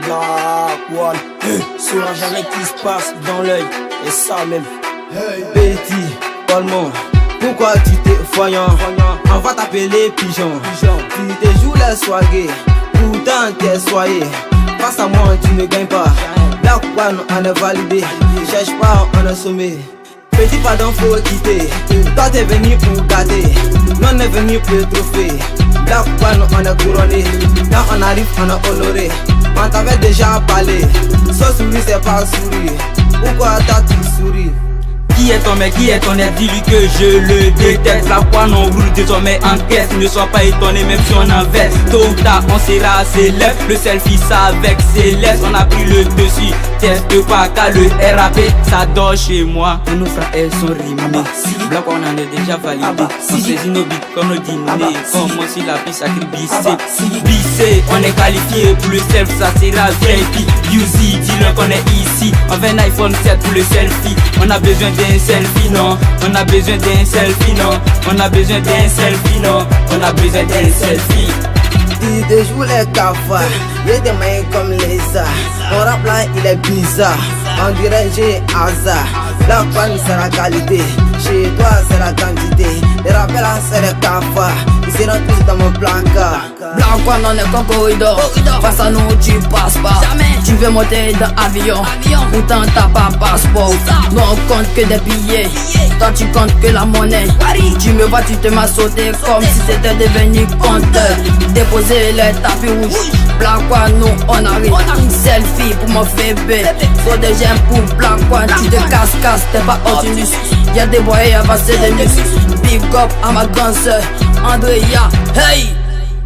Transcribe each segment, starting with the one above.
Black One, sur un jamais qui se passe dans l'œil, et ça même. Petit, Palmon, pourquoi tu t'es voyant? On va t'appeler pigeon. Tu te joues les soirées, pourtant t'es soyé. Face à moi tu ne gagnes pas. Black One on est validé, cherche pas on est sommé. Petit pardon faut quitter, toi t'es venu pour gâter, nous on est venu pour le trophée. Black One on est couronné, quand on arrive on est honoré. On t'avait déjà parlé, ce sourire c'est pas sourire. Pourquoi t'as tout souri? Qui est ton mec, qui est ton aide, dis-lui que je le déteste. Black One on roule désormais en caisse. Ne sois pas étonné même si on en veste. Tôt ou tard on sera célèbre. Le selfie ça avec Céleste. On a pris le dessus, teste pas car le RAP ça dort chez moi. Nos frères elles sont rimés. Black One on est déjà validé. On saisit nos beats comme nos dîners. Comme moi si la piste sacrée Bissé, on est qualifié pour le self, ça sera VIP. UZ, dis-leur qu'on est ici. On veut un iPhone 7 pour le selfie. On a besoin d'un selfie, non. On a besoin d'un selfie, non. On a besoin d'un selfie, non. On a besoin d'un selfie. Il te joue les cafards, y'a des mains comme les arts. Mon rap là il est bizarre, on dirait j'ai hasard. Black One c'est la qualité, chez toi c'est la quantité. Les rappels là c'est les cafards, ils seront tous dans mon placard. Black One on est comme corridor, face à nous tu passes pas. Tu veux monter dans l'avion, pourtant t'as pas passeport. Nous on compte que des billets, toi tu comptes que la monnaie. Tu me vois, tu te m'as sauté comme si c'était devenu compteur. Déposer les tapis rouges, Black One nous on arrive. Selfie pour mon bébé, faut des gemmes pour Black One. Tu te casses, t'es pas Optimus. Y'a des boys à passer des nuits. Big up à ma grande soeur, Andrea, hey!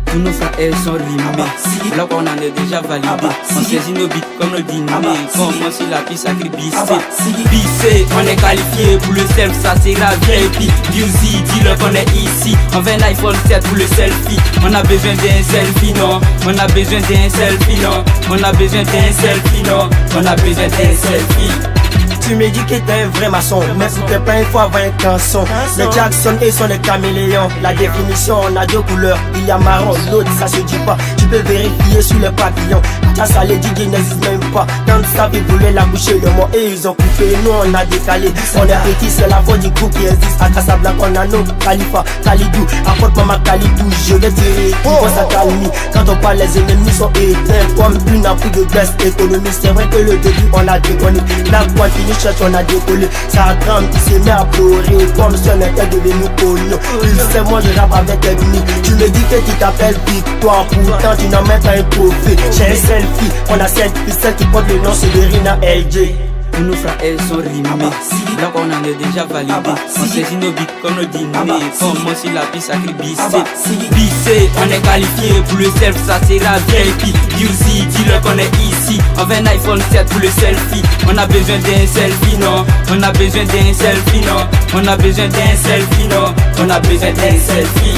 Tous nos frères elles sont rimés. Black One on est déjà validé. On saisit nos beats comme nos dîners. Comme moi si la piste sacrée Bissé, on est qualifié pour le self, ça sera VIP. UZ, dis-leur qu'on est ici. On veut un iPhone 7 pour le selfie. On a besoin d'un selfie, non. On a besoin d'un selfie, non. On a besoin d'un selfie, non. On a besoin d'un selfie. Tu me dis que t'es un vrai maçon, mais pour tes plein il faut avoir un canson. Les Jackson et sont les caméléons. La définition on a deux couleurs, il y a marron, l'autre ça se dit pas. Tu peux vérifier sur le pavillon. Ça ça les dit qu'ils n'existent même pas. Quand ça veut voulaient la boucher le mot et ils ont coupé, nous on a décalé. On est petit, c'est la voix du coup qui existe. À Casablanca on a nos Khalifa, Khalidou, apporte maman Khalidou. Je vais tirer, tu vois ça calme. Quand on parle les ennemis sont éteints comme une appui de baisse économique. C'est vrai que le début on a déconné. La quantité on a décollé, ça tremble, il s'est mis à pleurer comme si on était devenu connu. Il sait moi je rappe avec ennemi. Tu me dis que tu t'appelles Victoire, pourtant tu n'as même pas un trophée. J'ai un selfie, on a cette celle qui porte le nom c'est Verina LJ. Tous nos frères elles sont rimés. Black One on est déjà validé. On saisit nos beats comme nos dîners. Comme moi si la piste sacrée Bissé, on est qualifié pour le self, ça sera VIP. UZ, dis-leur qu'on est ici. On veut un iPhone 7 pour le selfie. On a besoin d'un selfie, non. On a besoin d'un selfie, non. On a besoin d'un selfie, non. On a besoin d'un selfie.